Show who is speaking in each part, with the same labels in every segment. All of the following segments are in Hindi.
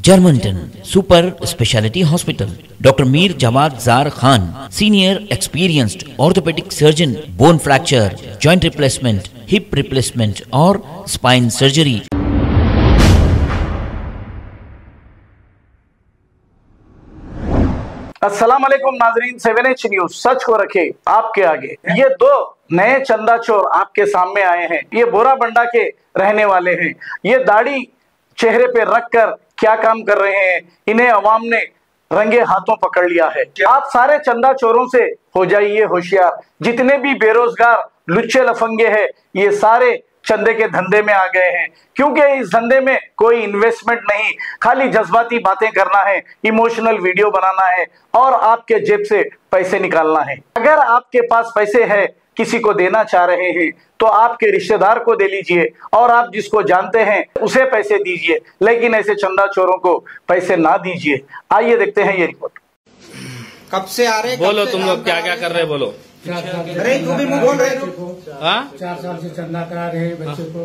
Speaker 1: Germanton super speciality hospital, doctor Mir Jawad Zar Khan, senior experienced orthopaedic surgeon, bone fracture, joint replacement, hip replacement और स्पाइन सर्जरी।
Speaker 2: अस्सलाम वालेकुम नाजरीन, 7H न्यूज सच को रखे आपके आगे। ये दो नए चंदा चोर आपके सामने आए हैं। ये बोराबंडा के रहने वाले हैं। ये दाढ़ी चेहरे पे रखकर क्या काम कर रहे हैं, इन्हें अवाम ने रंगे हाथों पकड़ लिया है। आप सारे चंदा चोरों से हो जाइए होशियार। जितने भी बेरोजगार लुच्चे लफंगे हैं, ये सारे चंदे के धंधे में आ गए हैं, क्योंकि इस धंधे में कोई इन्वेस्टमेंट नहीं, खाली जज्बाती बातें करना है, इमोशनल वीडियो बनाना है और आपके जेब से पैसे निकालना है। अगर आपके पास पैसे है, किसी को देना चाह रहे हैं, तो आपके रिश्तेदार को दे लीजिए और आप जिसको जानते हैं उसे पैसे दीजिए, लेकिन ऐसे चंदा चोरों को पैसे ना दीजिए। आइए देखते हैं ये रिपोर्ट।
Speaker 3: कब से आ रहे?
Speaker 4: बोलो तुम लोग क्या क्या कर रहे हैं, बोलो।
Speaker 3: अरे तू भी मुंह बोल रहे हो।
Speaker 5: 4 साल से चंदा करा रहे हैं बच्चे को।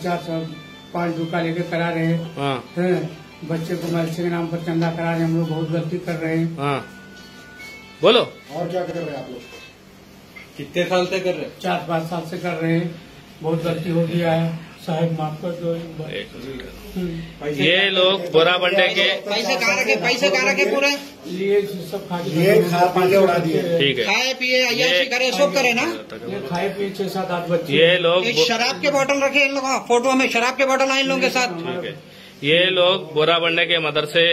Speaker 5: 4 साल 5 रुपया लेके करा रहे हैं। बच्चे को मदरसे के नाम पर चंदा करा रहे हैं। हम लोग बहुत गलती कर रहे हैं।
Speaker 4: बोलो।
Speaker 5: और क्या कर रहे हैं आप लोग?
Speaker 3: कितने साल से कर रहे हैं?
Speaker 5: 4-5 साल से कर रहे हैं। बहुत गलती हो गया है, साहब माफ कर दो।
Speaker 4: ये लोग बोराबंडे के
Speaker 3: पैसे कहाँ रखे पूरे
Speaker 5: लिए सब खा के उड़ा दिए।
Speaker 4: ठीक है,
Speaker 3: खाए पिए अय्याशी करे सब करे ना।
Speaker 5: ये खाए पिए 6-7-8 बच्चे।
Speaker 4: ये लोग
Speaker 3: एक शराब के बोतल रखे इन लोगों, फोटो में शराब के बोतल आए इन लोगों के साथ।
Speaker 4: ठीक है, ये लोग बोराबंडे के मदरसे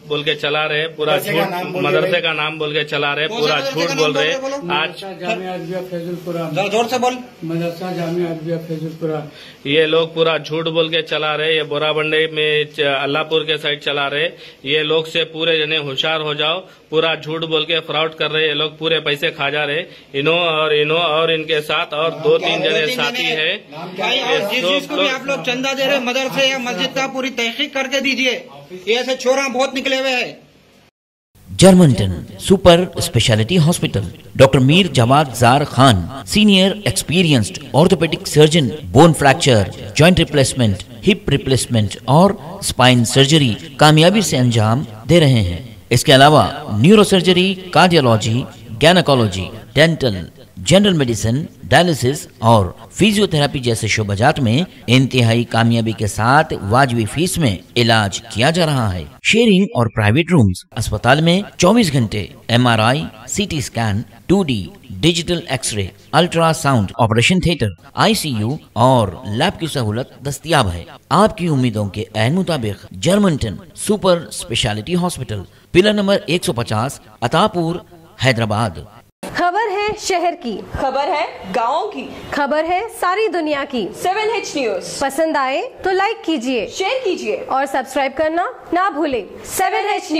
Speaker 4: बोल के चला रहे, पूरा झूठ, मदरसे का नाम बोल के चला रहे, पूरा झूठ बोल रहे। आज
Speaker 5: जामिया अरबिया फैजुलपुरा,
Speaker 3: जोर से बोल।
Speaker 5: मदरसा जामिया अरबिया फैजुलपुरा।
Speaker 4: ये लोग पूरा झूठ बोल के चला रहे। ये बोराबंडे में अल्लाहपुर के साइड चला रहे। ये लोग से पूरे जने होशियार हो जाओ, पूरा झूठ बोल के फ्रॉड कर रहे। ये लोग पूरे पैसे खा जा रहे। इनो और इनके साथ और 2-3 जने साथी है।
Speaker 3: जिस चीज को भी आप लोग चंदा दे रहे मदरसे या मस्जिद का, पूरी तहकीक करके दीजिए। ये ऐसे छोरा बहुत निकले हुए हैं।
Speaker 1: Germanten super speciality hospital, doctor Mir Jawad Zar Khan, senior experienced orthopaedic surgeon, bone fracture, joint replacement, hip replacement और स्पाइन सर्जरी कामयाबी से अंजाम दे रहे हैं। इसके अलावा neurosurgery, cardiology, gynaecology, dental, general medicine, dialysis और फिजियोथेरेपी जैसे शोबाजात में इंतहाई कामयाबी के साथ वाजिबी फीस में इलाज किया जा रहा है। शेयरिंग और प्राइवेट रूम्स, अस्पताल में 24 घंटे MRI, CT scan, 2D digital x ray, ultrasound, operation theatre, ICU और लैब की सहूलत दस्तयाब है। आपकी उम्मीदों के ऐन मुताबिक Germanten super speciality hospital, pillar number 150, Attapur, Hyderabad.
Speaker 6: खबर है शहर की,
Speaker 7: खबर है गाँव की,
Speaker 6: खबर है सारी दुनिया की।
Speaker 7: 7H न्यूज
Speaker 6: पसंद आए तो लाइक कीजिए,
Speaker 7: शेयर कीजिए
Speaker 6: और सब्सक्राइब करना ना भूलें।
Speaker 7: 7H news.